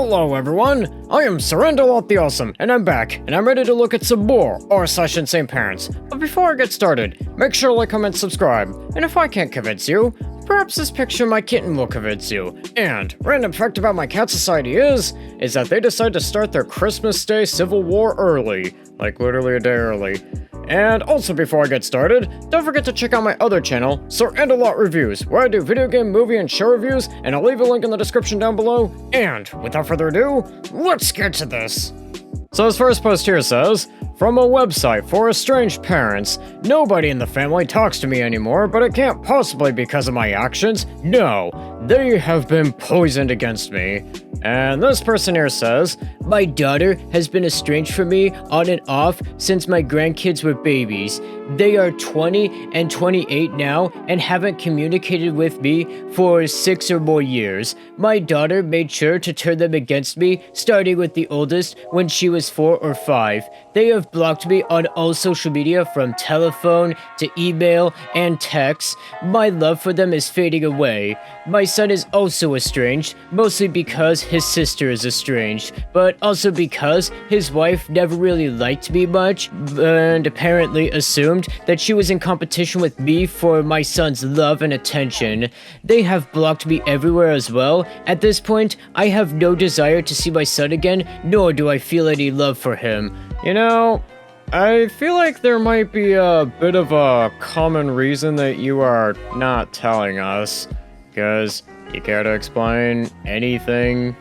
Hello everyone, I am Surrendalot the Awesome, and I'm back, and I'm ready to look at some more r/insane parents. But before I get started, make sure to like, comment, subscribe, and if I can't convince you, perhaps this picture of my kitten will convince you. And random fact about my cat society is that they decide to start their Christmas Day Civil War early, like literally a day early. And also before I get started, don't forget to check out my other channel, Surrendalot Reviews, where I do video game, movie, and show reviews, and I'll leave a link in the description down below. And without further ado, let's get to this. So his first post here says, from a website for estranged parents, nobody in the family talks to me anymore, but it can't possibly be because of my actions. No, they have been poisoned against me. And this person here says, my daughter has been estranged from me on and off since my grandkids were babies. They are 20 and 28 now and haven't communicated with me for 6 or more years. My daughter made sure to turn them against me, starting with the oldest when she was 4 or 5. They have blocked me on all social media from telephone to email and text. My love for them is fading away. My son is also estranged, mostly because his sister is estranged, but also because his wife never really liked me much and apparently assumed that she was in competition with me for my son's love and attention. They have blocked me everywhere as well. At this point, I have no desire to see my son again, nor do I feel any love for him. You know, I feel like there might be a bit of a common reason that you are not telling us. Because you care to explain anything?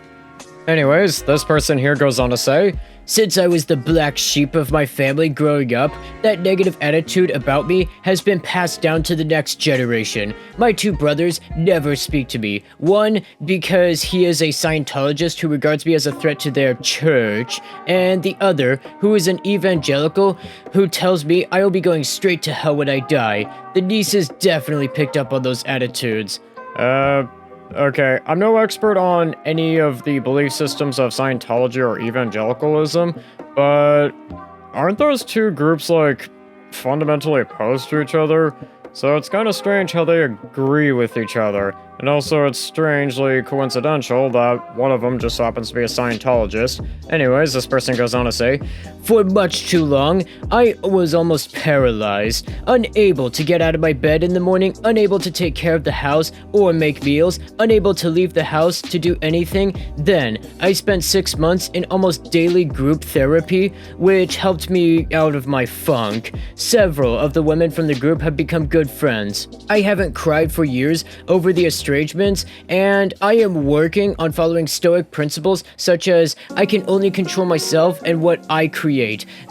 Anyways, this person here goes on to say, since I was the black sheep of my family growing up, that negative attitude about me has been passed down to the next generation. My 2 brothers never speak to me. One, because he is a Scientologist who regards me as a threat to their church, and the other, who is an evangelical, who tells me I will be going straight to hell when I die. The nieces definitely picked up on those attitudes. Okay, I'm no expert on any of the belief systems of Scientology or evangelicalism, but aren't those 2 groups, like, fundamentally opposed to each other? So it's kind of strange how they agree with each other. And also it's strangely coincidental that one of them just happens to be a Scientologist. Anyways, this person goes on to say, for much too long, I was almost paralyzed, unable to get out of my bed in the morning, unable to take care of the house or make meals, unable to leave the house to do anything. Then, I spent 6 months in almost daily group therapy, which helped me out of my funk. Several of the women from the group have become good friends. I haven't cried for years over the estrangements, and I am working on following stoic principles such as I can only control myself and what I create.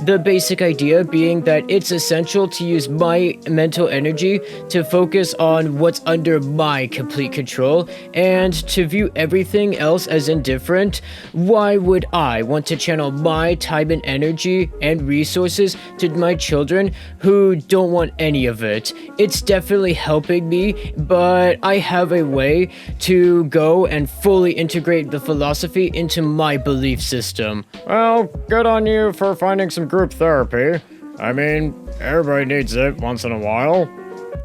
The basic idea being that it's essential to use my mental energy to focus on what's under my complete control and to view everything else as indifferent. Why would I want to channel my time and energy and resources to my children who don't want any of it? It's definitely helping me, but I have a way to go and fully integrate the philosophy into my belief system. Well, good on you for finding some group therapy. I mean, everybody needs it once in a while.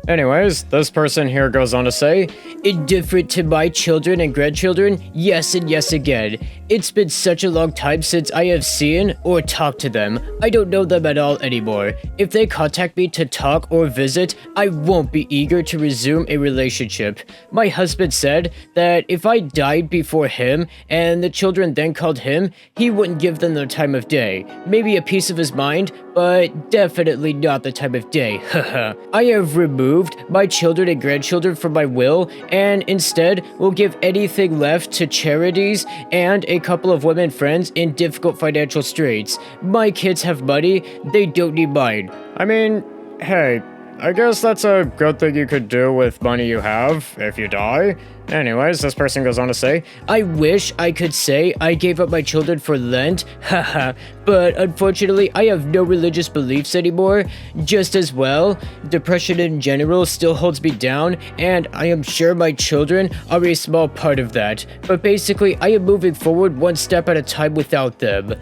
Anyways, this person here goes on to say, indifferent to my children and grandchildren, yes and yes again. It's been such a long time since I have seen or talked to them. I don't know them at all anymore. If they contact me to talk or visit, I won't be eager to resume a relationship. My husband said that if I died before him and the children then called him, he wouldn't give them the time of day. Maybe a piece of his mind, but definitely not the time of day. Haha. I have removed my children and grandchildren from my will and instead will give anything left to charities and a couple of women friends in difficult financial straits. My kids have money, they don't need mine. I mean, hey, I guess that's a good thing you could do with money you have if you die. Anyways, this person goes on to say, I wish I could say I gave up my children for Lent, haha, but unfortunately I have no religious beliefs anymore. Just as well, depression in general still holds me down, and I am sure my children are a small part of that. But basically, I am moving forward one step at a time without them.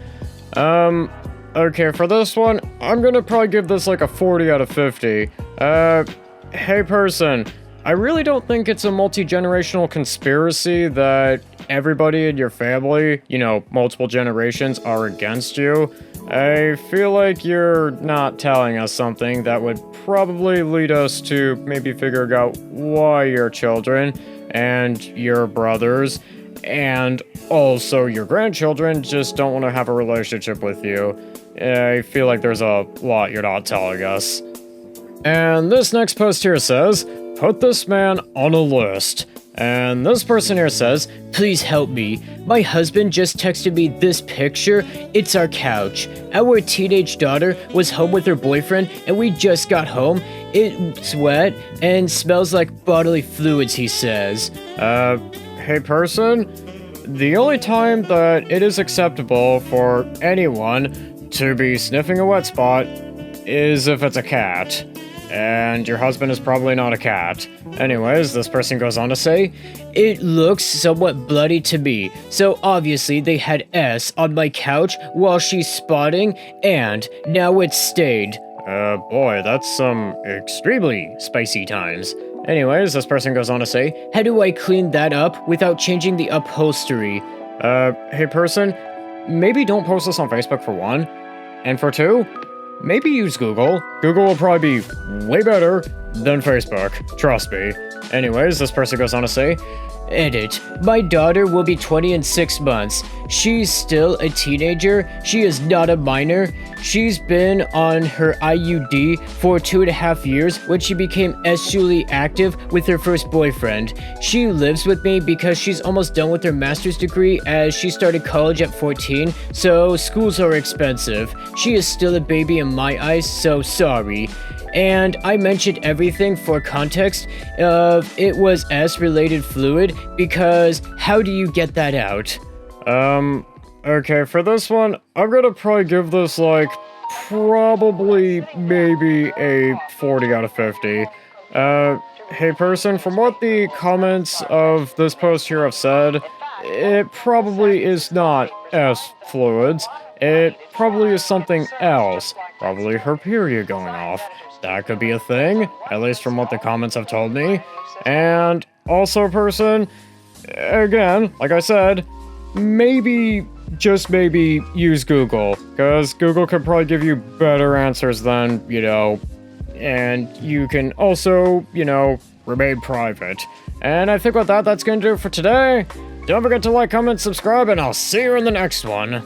Okay, for this one, I'm gonna probably give this like a 40 out of 50. Hey person, I really don't think it's a multi-generational conspiracy that everybody in your family, multiple generations, are against you. I feel like you're not telling us something that would probably lead us to maybe figuring out why your children and your brothers and also your grandchildren just don't want to have a relationship with you. I feel like there's a lot you're not telling us. And this next post here says, put this man on a list. And this person here says, please help me. My husband just texted me this picture. It's our couch. Our teenage daughter was home with her boyfriend and we just got home. It's wet and smells like bodily fluids, he says. Hey person, the only time that it is acceptable for anyone to be sniffing a wet spot is if it's a cat. And your husband is probably not a cat. Anyways, this person goes on to say, it looks somewhat bloody to me, so obviously they had S on my couch while she's spotting, and now it's stained. Boy, that's some extremely spicy times. Anyways, this person goes on to say, how do I clean that up without changing the upholstery? Hey person, maybe don't post this on Facebook for one, and for two, maybe use Google. Google will probably be way better than Facebook. Trust me. Anyways, this person goes on to say, edit. My daughter will be 20 in 6 months. She's still a teenager. She is not a minor. She's been on her IUD for 2.5 years when she became sexually active with her first boyfriend. She lives with me because she's almost done with her master's degree as she started college at 14, so schools are expensive. She is still a baby in my eyes, so sorry. And I mentioned everything for context of it was S-related fluid because how do you get that out? Okay, for this one, I'm gonna probably give this probably maybe a 40 out of 50. Hey person, from what the comments of this post here have said, it probably is not S fluids. It probably is something else. Probably her period going off. That could be a thing, at least from what the comments have told me. And also, person, again, like I said, maybe, just maybe, use Google. Because Google could probably give you better answers than, and you can also, remain private. And I think with that, that's going to do it for today. Don't forget to like, comment, subscribe, and I'll see you in the next one.